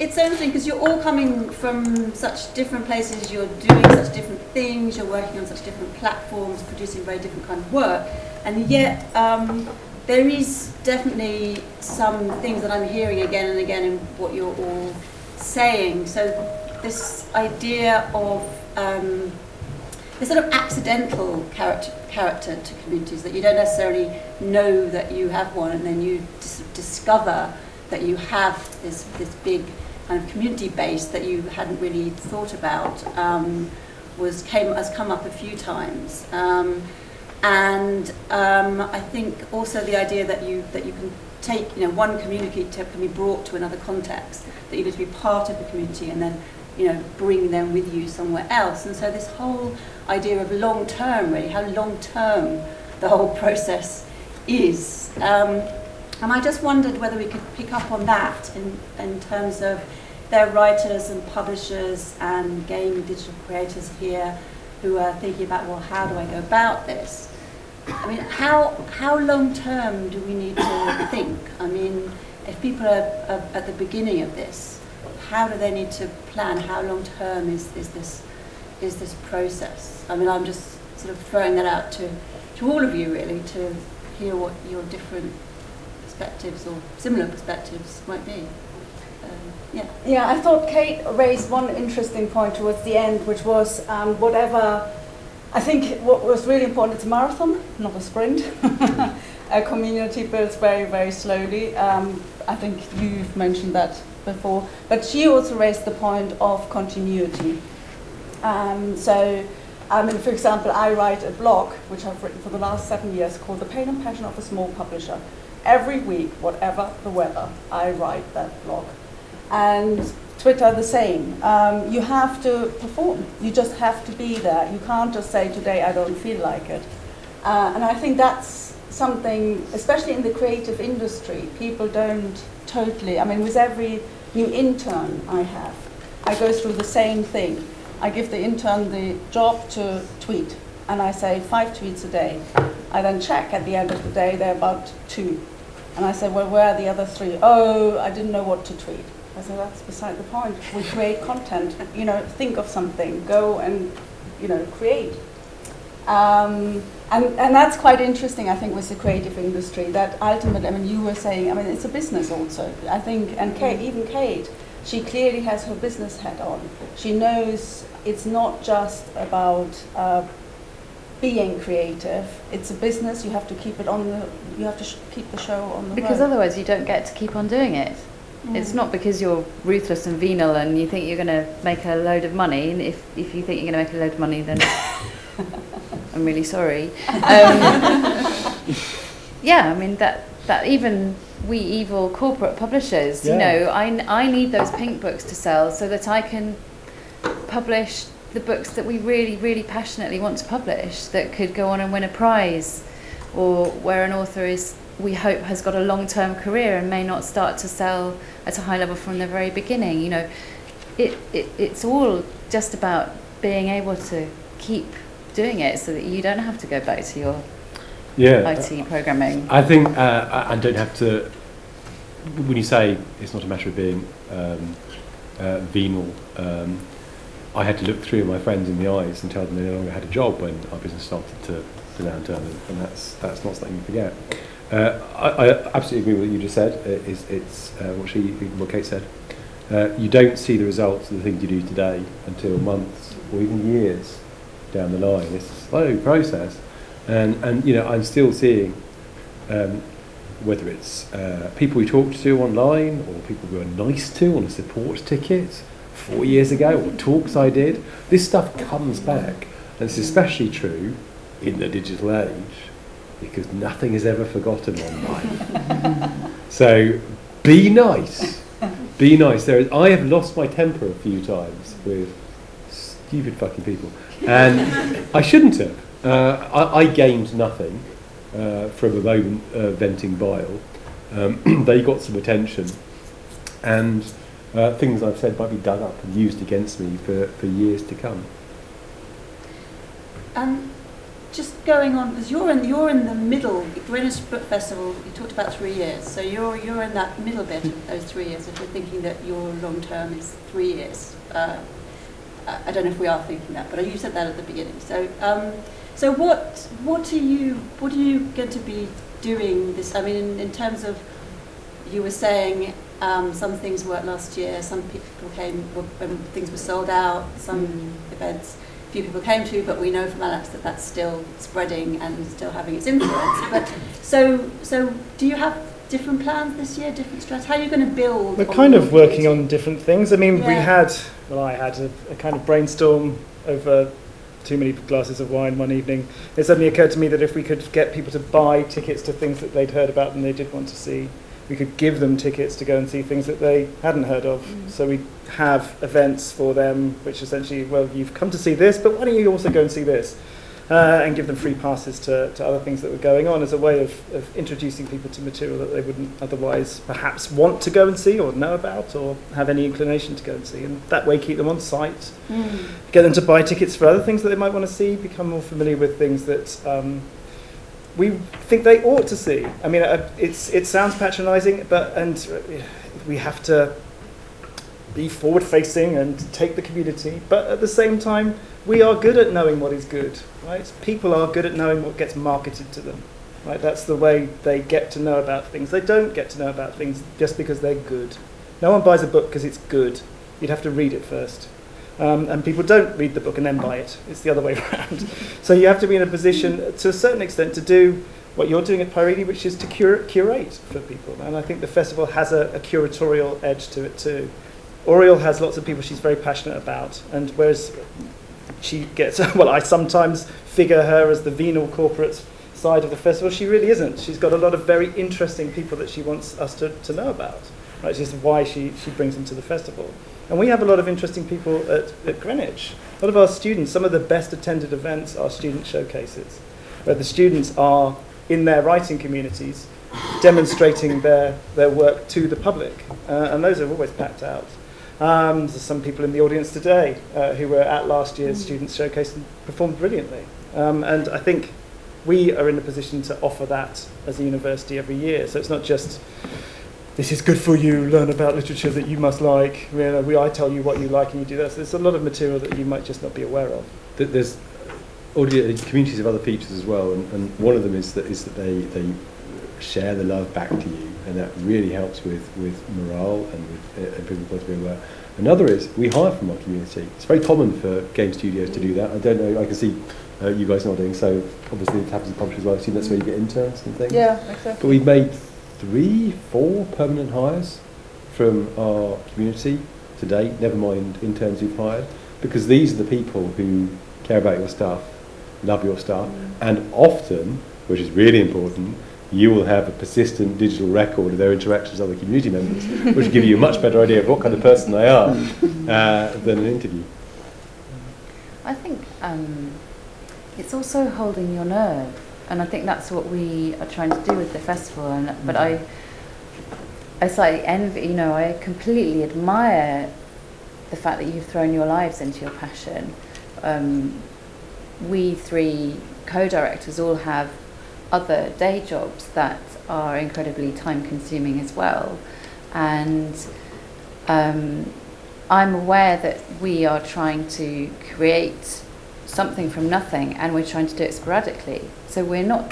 it's so interesting because you're all coming from such different places, you're doing such different things, you're working on such different platforms, producing very different kind of work, and yet there is definitely some things that I'm hearing again and again in what you're all saying. So this idea of this sort of accidental character to communities, that you don't necessarily know that you have one, and then you discover that you have this big kind of community base that you hadn't really thought about, has come up a few times. And I think also the idea that you can take, one community can be brought to another context, that you get to be part of the community and then, bring them with you somewhere else. And so this whole idea of long term, really, how long term the whole process is. And I just wondered whether we could pick up on that in terms of there are writers and publishers and game and digital creators here who are thinking about, well, how do I go about this? I mean, how long term do we need to think? I mean, if people are at the beginning of this, how do they need to plan? How long term is this process? I mean, I'm just sort of throwing that out to all of you, really, to hear what your different perspectives or similar perspectives might be. Yeah, I thought Kate raised one interesting point towards the end, which was I think what was really important, it's a marathon, not a sprint. A community builds very, very slowly. I think you've mentioned that before. But she also raised the point of continuity. For example, I write a blog, which I've written for the last 7 years, called The Pain and Passion of a Small Publisher. Every week, whatever the weather, I write that blog. And Twitter the same. You have to perform. You just have to be there. You can't just say, today I don't feel like it. And I think that's something, especially in the creative industry, people don't totally, with every new intern I have, I go through the same thing. I give the intern the job to tweet, and I say 5 tweets a day. I then check at the end of the day, they're about 2. And I say, well, where are the other 3? Oh, I didn't know what to tweet. I said, that's beside the point. We create content. Think of something. Go and, create. And that's quite interesting, I think, with the creative industry. That ultimately, you were saying, it's a business also. I think, and Kate, she clearly has her business hat on. She knows it's not just about being creative. It's a business. You have to keep it you have to keep the show on the because road. Otherwise you don't get to keep on doing it. It's not because you're ruthless and venal and you think you're going to make a load of money. And if you think you're going to make a load of money, then I'm really sorry. That even we evil corporate publishers, I need those pink books to sell so that I can publish the books that we really, really passionately want to publish, that could go on and win a prize, or where an author we hope has got a long-term career and may not start to sell at a high level from the very beginning. It's all just about being able to keep doing it so that you don't have to go back to your IT programming. I think I don't have to. When you say it's not a matter of being venal, I had to look 3 of my friends in the eyes and tell them they no longer had a job when our business started to downturn, and that's not something you forget. I absolutely agree with what you just said. It's what Kate said. You don't see the results of the things you do today until months or even years down the line. It's a slow process, and I'm still seeing whether it's people we talked to online or people we were nice to on a support ticket 4 years ago, or talks I did. This stuff comes back, and it's especially true in the digital age, because nothing is ever forgotten online. So be nice. Be nice. I have lost my temper a few times with stupid fucking people, and I shouldn't have. I gained nothing from a moment venting bile. They got some attention, and things I've said might be dug up and used against me for years to come. just going on, because you're in the middle. Greenwich Book Festival, you talked about 3 years, so you're in that middle bit of those 3 years. If we're thinking that your long term is 3 years, I don't know if we are thinking that, but you said that at the beginning. So what are you going to be doing this? I mean, in terms of, you were saying some things worked last year. Some people came when things were sold out. Some events few people came to, but we know from Alex that that's still spreading and still having its influence. But so do you have different plans this year, different strategies? How are you going to build? We're kind of working on different things. I mean, Yeah. I had a kind of brainstorm over too many glasses of wine one evening. It suddenly occurred to me that if we could get people to buy tickets to things that they'd heard about and they did want to see, we could give them tickets to go and see things that they hadn't heard of. So we have events for them, which essentially, well, you've come to see this, but why don't you also go and see this? And give them free passes to other things that were going on as a way of introducing people to material that they wouldn't otherwise perhaps want to go and see or know about or have any inclination to go and see. And that way keep them on site, get them to buy tickets for other things that they might want to see, become more familiar with things that we think they ought to see. I mean, it sounds patronising, and we have to be forward-facing and take the community, but at the same time, we are good at knowing what is good, right? People are good at knowing what gets marketed to them, right? That's the way they get to know about things. They don't get to know about things just because they're good. No one buys a book because it's good. You'd have to read it first. And people don't read the book and then buy it. It's the other way around. So you have to be in a position, to a certain extent, to do what you're doing at Pyrene, which is to curate for people. And I think the festival has a curatorial edge to it too. Oriel has lots of people she's very passionate about, and whereas she gets, well, I sometimes figure her as the venal corporate side of the festival, she really isn't. She's got a lot of very interesting people that she wants us to know about, right? Which is why she brings them to the festival. And we have a lot of interesting people at Greenwich. A lot of our students, some of the best attended events are student showcases, where the students are in their writing communities demonstrating their work to the public. And those are always packed out. There's some people in the audience today who were at last year's Students' Showcase and performed brilliantly. And I think we are in a position to offer that as a university every year. So it's not just, this is good for you, learn about literature that you must like. I tell you what you like and you do this. There's a lot of material that you might just not be aware of. There's communities of other features as well, and one of them is that they share the love back to you, and that really helps with morale and with people got to be aware. Another is we hire from our community. It's very common for game studios to do that. I don't know, I can see you guys nodding, so obviously it happens in publishers as well. I assume that's where you get interns and things. Yeah, exactly. But we've made 3-4 permanent hires from our community to date, never mind interns we've hired, because these are the people who care about your stuff, love your stuff, and often, which is really important, you will have a persistent digital record of their interactions with other community members, which will give you a much better idea of what kind of person they are than an interview. I think it's also holding your nerve, and I think that's what we are trying to do with the festival. But I slightly envy, I completely admire the fact that you've thrown your lives into your passion. We 3 co-directors all have other day jobs that are incredibly time consuming as well, and I'm aware that we are trying to create something from nothing, and we're trying to do it sporadically, so we're not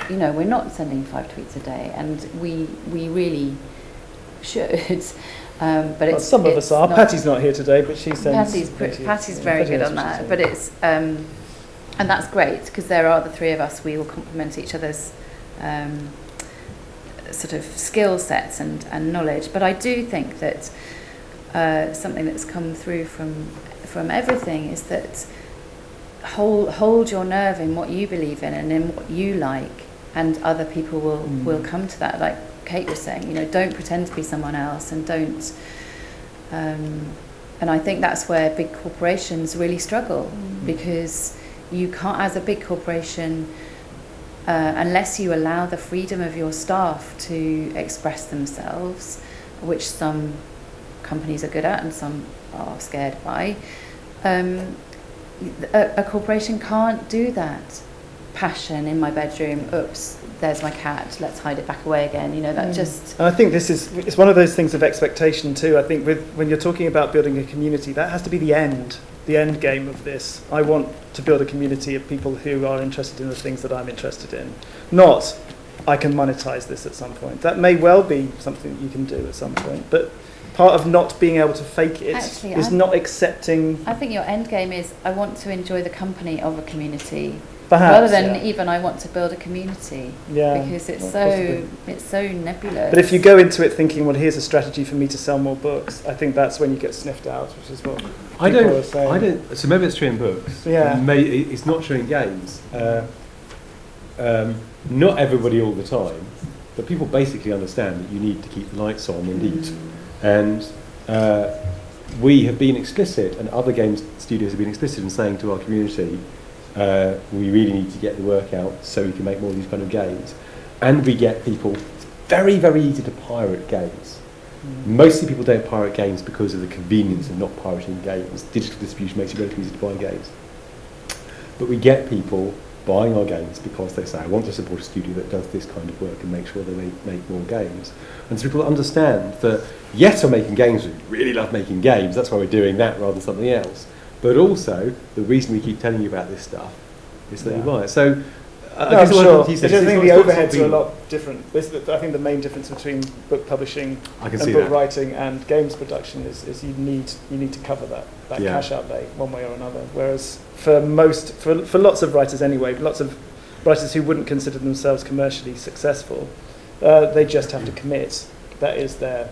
sending 5 tweets a day, and we really should, but it's some of us are. Patty's not here today, but she sends Patty's very good on that, but it's and that's great, because there are the 3 of us. We will complement each other's sort of skill sets and knowledge. But I do think that something that's come through from everything is that hold your nerve in what you believe in and in what you like, and other people will come to that. Like Kate was saying, don't pretend to be someone else, and don't. And I think that's where big corporations really struggle, because you can't, as a big corporation, unless you allow the freedom of your staff to express themselves, which some companies are good at and some are scared by, a corporation can't do that. passion in my bedroom. Oops, there's my cat, let's hide it back away again. You know, that just... And I think it's one of those things of expectation too. I think when you're talking about building a community, that has to be the end game of this. I want to build a community of people who are interested in the things that I'm interested in. Not, I can monetize this at some point. That may well be something that you can do at some point, but part of not being able to fake it is not accepting... I think your end game is, I want to enjoy the company of a community. Perhaps, rather than even I want to build a community, because it's so nebulous. But if you go into it thinking, well, here's a strategy for me to sell more books, I think that's when you get sniffed out, which is what people are saying. So maybe it's true in books. Yeah. It's not true in games. Not everybody all the time, but people basically understand that you need to keep the lights on and eat. And we have been explicit, and other games studios have been explicit in saying to our community, we really need to get the work out so we can make more of these kind of games. And we get people, it's very, very easy to pirate games. Mostly people don't pirate games because of the convenience of not pirating games. Digital distribution makes it relatively easy to buy games. But we get people buying our games because they say, I want to support a studio that does this kind of work and make sure they make more games. And so people understand that, yes, we're making games, we really love making games, that's why we're doing that rather than something else. But also, the reason we keep telling you about this stuff is that you buy it. So, I'm sure. I think the overheads are a lot different. I think the main difference between book publishing and book writing and games production is you need to cover that cash outlay one way or another. Whereas for lots of writers anyway, lots of writers who wouldn't consider themselves commercially successful, they just have to commit. That is their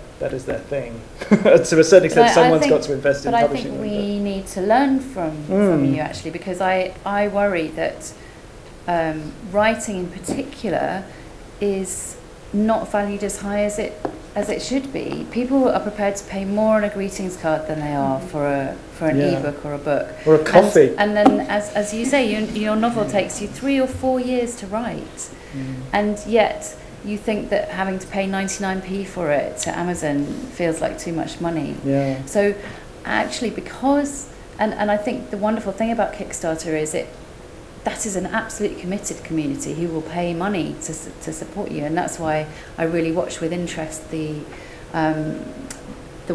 thing. To a certain extent, someone's got to invest in publishing. But I think we need to learn from you, actually, because I worry that writing in particular is not valued as high as it should be. People are prepared to pay more on a greetings card than they are for an ebook or a book or a coffee. And then, as you say, your novel takes you 3 or 4 years to write, and yet you think that having to pay 99p for it to Amazon feels like too much money. Yeah. So actually, because and I think the wonderful thing about Kickstarter is that is an absolutely committed community who will pay money to support you, and that's why I really watch with interest the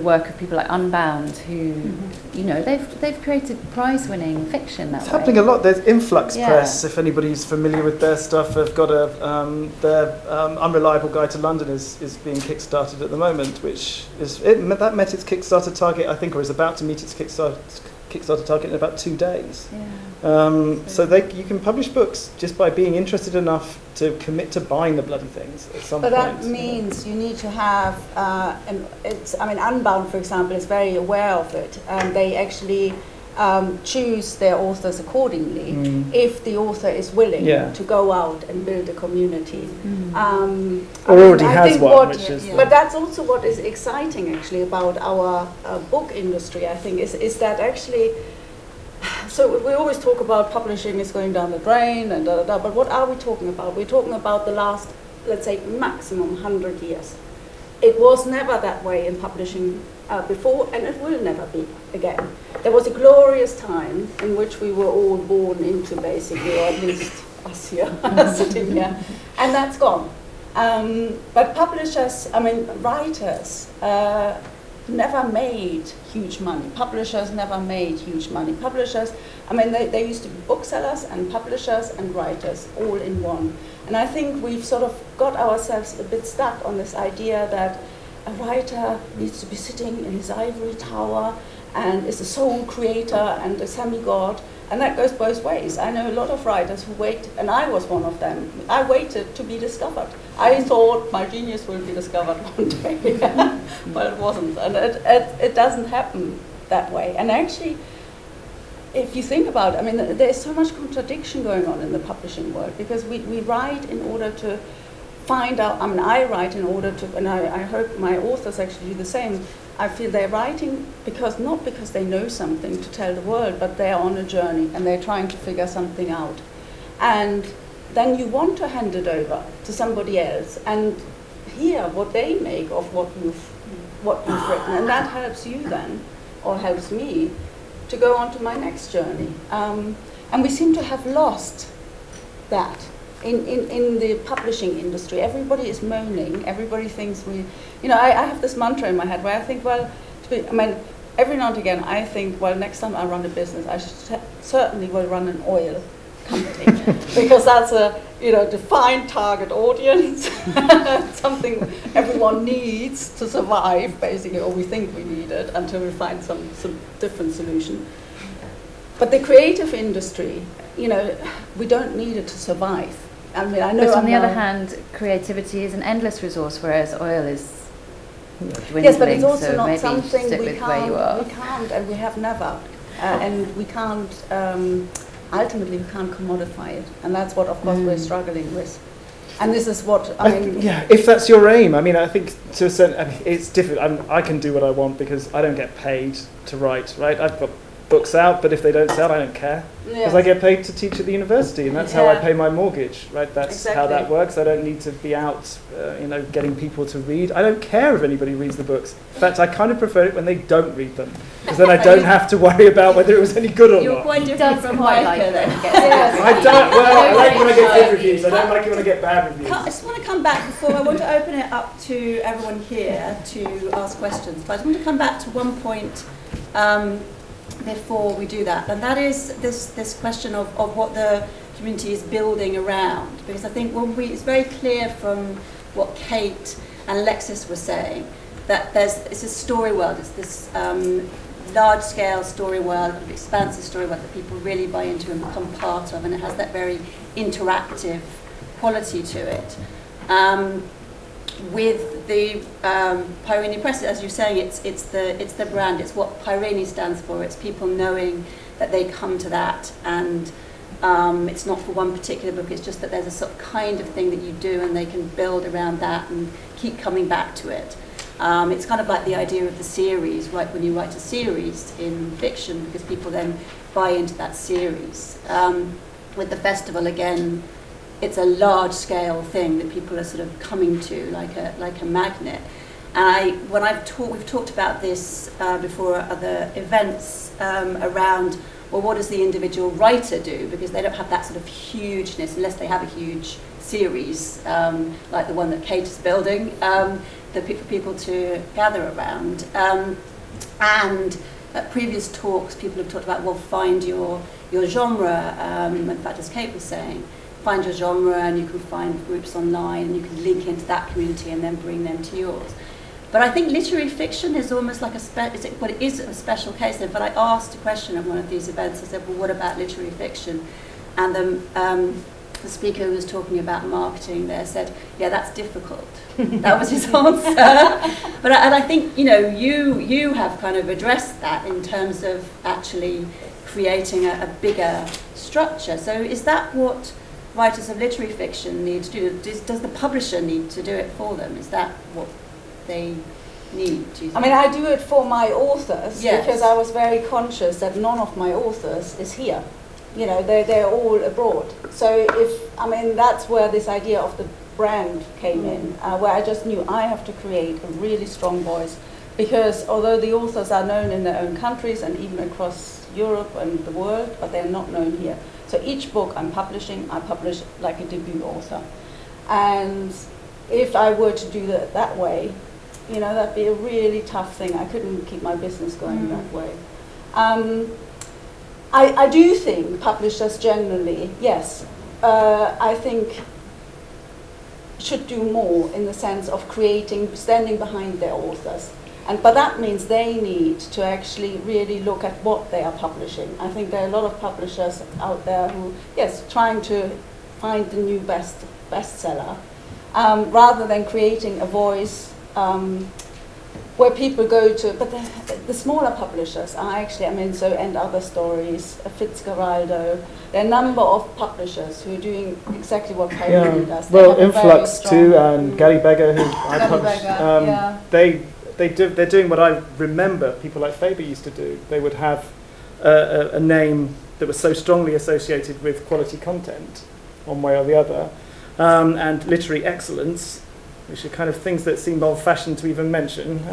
work of people like Unbound, who they've created prize-winning fiction that way. It's happening a lot. There's Influx Press, if anybody's familiar with their stuff. They've got their Unreliable Guide to London is being kickstarted at the moment, which that met its Kickstarter target, I think, or is about to meet its Kickstarter target in about 2 days. So you can publish books just by being interested enough to commit to buying the bloody things at some point. But that means you need to have, Unbound, for example, is very aware of it, and they actually choose their authors accordingly if the author is willing to go out and build a community. Already has one, But that's also what is exciting, actually, about our book industry, I think, is that actually... So we always talk about publishing is going down the drain and but what are we talking about? We're talking about the last, let's say, maximum 100 years. It was never that way in publishing before, and it will never be again. There was a glorious time in which we were all born into, basically, or at least us here, sitting here, and that's gone. But publishers, writers, never made huge money. Publishers never made huge money. Publishers, they used to be booksellers and publishers and writers all in one. And I think we've sort of got ourselves a bit stuck on this idea that a writer needs to be sitting in his ivory tower and is a sole creator and a semi-god. And that goes both ways. I know a lot of writers who wait, and I was one of them. I waited to be discovered. I thought my genius will be discovered one day, but it wasn't. And it doesn't happen that way. And actually, if you think about it, there's so much contradiction going on in the publishing world, because we write in order to find out, I write in order to, and I hope my authors actually do the same. I feel they're writing not because they know something to tell the world, but they're on a journey and they're trying to figure something out. And then you want to hand it over to somebody else and hear what they make of what you've written, and that helps you then, or helps me, to go on to my next journey. And we seem to have lost that. In the publishing industry, everybody is moaning, everybody thinks I have this mantra in my head where I think, every now and again I think, well, next time I run a business, I certainly will run an oil company because that's a defined target audience, something everyone needs to survive, basically, or we think we need it until we find some different solution. But the creative industry, we don't need it to survive. I know. But on the other hand, creativity is an endless resource, whereas oil is dwindling. Yes, but it's also so not maybe something stick we with where you are. can't, and we have never, and we can't. Ultimately, we can't commodify it, and that's what, of course, we're struggling with. And this is what I mean. If that's your aim, I think to a certain, it's different. I can do what I want because I don't get paid to write. Right, I've got books out, but if they don't sell, I don't care because I get paid to teach at the university, and that's how I pay my mortgage. Right, that's how that works. I don't need to be out, getting people to read. I don't care if anybody reads the books. In fact, I kind of prefer it when they don't read them, because then I don't have to worry about whether it was any good or You're not. quite different from Micah then. I don't. Well, I like when I get good reviews. I don't like it when I get bad reviews. I just want to come back before I want to open it up to everyone here to ask questions. But I just want to come back to one point before we do that, and that is this question of what the community is building around. Because I think it's very clear from what Kate and Alexis were saying that it's a story world. It's this large-scale story world, expansive story world that people really buy into and become part of, and it has that very interactive quality to it. With the Pyrene Press, as you're saying, it's the brand. It's what Pyrene stands for. It's people knowing that they come to that, and it's not for one particular book. It's just that there's a sort of kind of thing that you do, and they can build around that and keep coming back to it. It's kind of like the idea of the series, right? When you write a series in fiction, because people then buy into that series. With the festival, again, it's a large-scale thing that people are sort of coming to, like a magnet. And we've talked about this before at other events around, well, what does the individual writer do? Because they don't have that sort of hugeness unless they have a huge series like the one that Kate is building, for people to gather around. And at previous talks, people have talked about, well, find your genre. In fact, as Kate was saying, find your genre, and you can find groups online, and you can link into that community and then bring them to yours. But I think literary fiction is almost like it is a special case. But I asked a question at one of these events. I said, well, what about literary fiction? And the speaker who was talking about marketing there said, yeah, that's difficult. That was his answer. And I think, you have kind of addressed that in terms of actually creating a bigger structure. So is that what writers of literary fiction need to do? Does the publisher need to do it for them? Is that what they need, do you think? I do it for my authors, because I was very conscious that none of my authors is here. They're all abroad. So that's where this idea of the brand came in, where I just knew I have to create a really strong voice, because although the authors are known in their own countries and even across Europe and the world, but they're not known here. So each book I publish like a debut author. And if I were to do that way, that'd be a really tough thing. I couldn't keep my business going that way. I do think publishers generally, yes, I think should do more in the sense of standing behind their authors. But that means they need to actually really look at what they are publishing. I think there are a lot of publishers out there who, trying to find the new bestseller, rather than creating a voice where people go to. But the smaller publishers are actually, and Other Stories, Fitzgeraldo. There are a number of publishers who are doing exactly what Pyrene does. Well, Influx too, and Gary Beggar, who I published. They're doing what I remember people like Faber used to do. They would have a name that was so strongly associated with quality content, one way or the other, and literary excellence, which are kind of things that seem old-fashioned to even mention,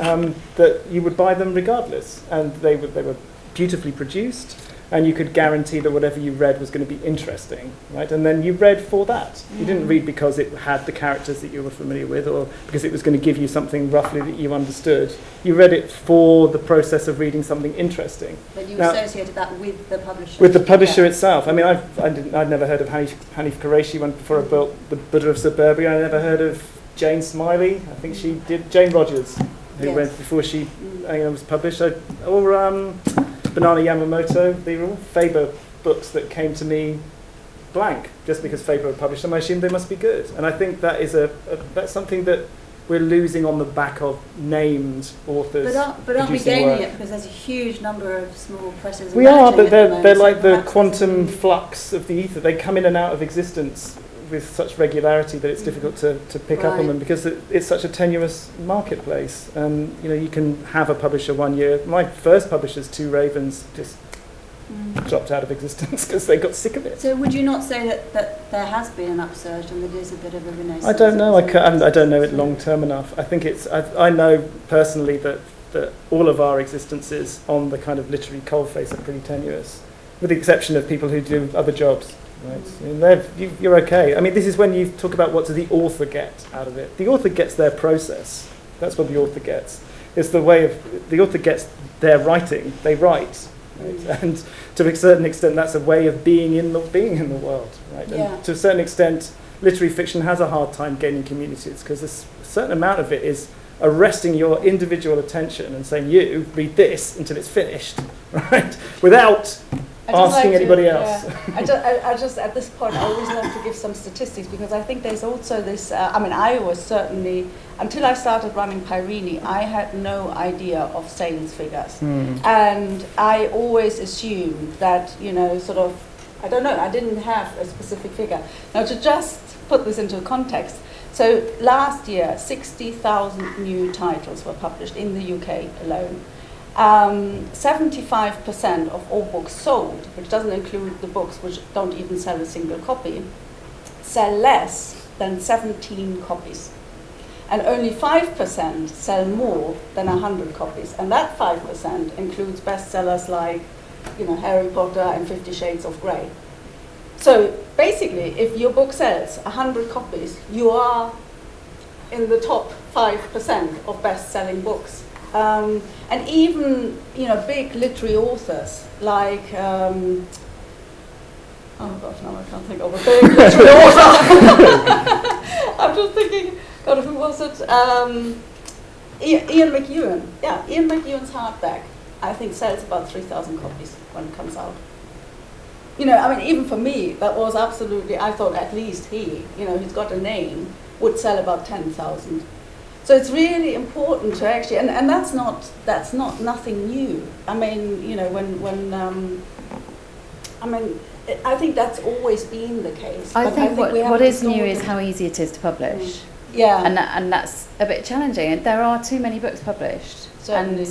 that you would buy them regardless. And they were beautifully produced, and you could guarantee that whatever you read was going to be interesting, right? And then you read for that. You didn't read because it had the characters that you were familiar with, or because it was going to give you something roughly that you understood. You read it for the process of reading something interesting. But you associated that with the publisher. With the publisher itself. I mean, I'd never heard of Hanif Qureshi when before I built The Buddha of Suburbia. I never heard of Jane Smiley. I think she did. Jane Rogers, who went before she was published. Or Banana Yamamoto. They were all Faber books that came to me blank, just because Faber had published them. I assumed they must be good. And I think that is that's something that we're losing on the back of named authors. But aren't we gaining it because there's a huge number of small presses? We are, but they're like the quantum flux of the ether. They come in and out of existence with such regularity that it's difficult to pick up on them, because it's such a tenuous marketplace. And you can have a publisher one year. My first publishers, Two Ravens, just dropped out of existence because they got sick of it. So would you not say that there has been an upsurge and that there's a bit of a renaissance? I don't know. I don't know it long term enough. I think it's. I know personally that all of our existences on the kind of literary coalface are pretty tenuous, with the exception of people who do other jobs. Right, and you're okay. I mean, this is when you talk about what does the author get out of it. The author gets their process. That's what the author gets. It's the way of the author gets their writing. They write, right? And to a certain extent, that's a way of being in the world, right? Yeah. And to a certain extent, literary fiction has a hard time gaining communities because a certain amount of it is arresting your individual attention and saying, "You read this until it's finished," right? Without asking anybody else. Yeah. I just at this point I always love to give some statistics, because I think there's also this. I was certainly, until I started running Pyrini, I had no idea of sales figures, and I always assumed that I don't know. I didn't have a specific figure. Now, to just put this into context, so last year 60,000 new titles were published in the UK alone. 75% of all books sold, which doesn't include the books which don't even sell a single copy, sell less than 17 copies. And only 5% sell more than 100 copies. And that 5% includes bestsellers like, Harry Potter and 50 Shades of Grey. So basically, if your book sells 100 copies, you are in the top 5% of best-selling books. And even, big literary authors like, oh gosh, now I can't think of a big literary author. I'm just thinking, God, who was it? Ian McEwan. Yeah, Ian McEwan's hardback, I think, sells about 3,000 copies when it comes out. Even for me, that was absolutely, I thought at least he's got a name, would sell about 10,000. So it's really important to actually, and that's not nothing new. I think that's always been the case. I think what is new is how easy it is to publish. Yeah. And that's a bit challenging. And there are too many books published. Certainly.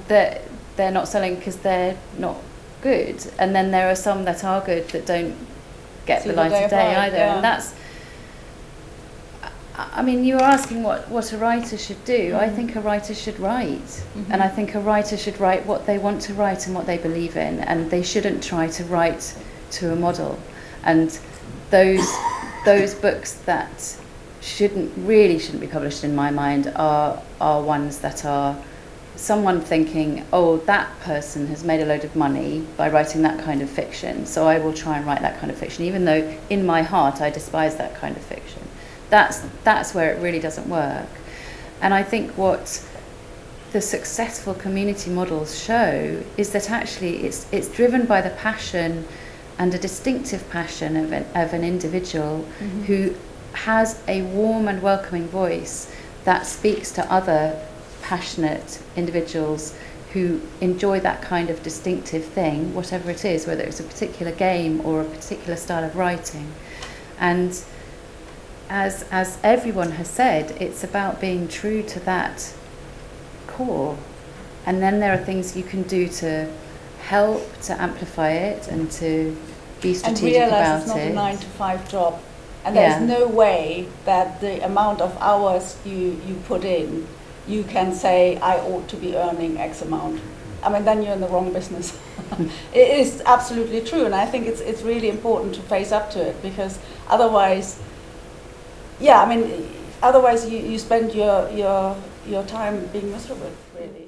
And they're not selling because they're not good. And then there are some that are good that don't get the light of day either. Yeah. And that's, you were asking what a writer should do. I think a writer should write. And I think a writer should write what they want to write and what they believe in. And they shouldn't try to write to a model. And those books that shouldn't be published in my mind are ones that are someone thinking, oh, that person has made a load of money by writing that kind of fiction, so I will try and write that kind of fiction, even though in my heart I despise that kind of fiction. That's where it really doesn't work. And I think what the successful community models show is that actually it's driven by the passion and a distinctive passion of an individual who has a warm and welcoming voice that speaks to other passionate individuals who enjoy that kind of distinctive thing, whatever it is, whether it's a particular game or a particular style of writing. And as everyone has said, it's about being true to that core. And then there are things you can do to help to amplify it and to be strategic about it. And realize it's not a 9-to-5 job. And there's no way that the amount of hours you put in, you can say, I ought to be earning X amount. I mean, then you're in the wrong business. It is absolutely true, and I think it's really important to face up to it, because otherwise, yeah, I mean, otherwise you spend your time being miserable, really.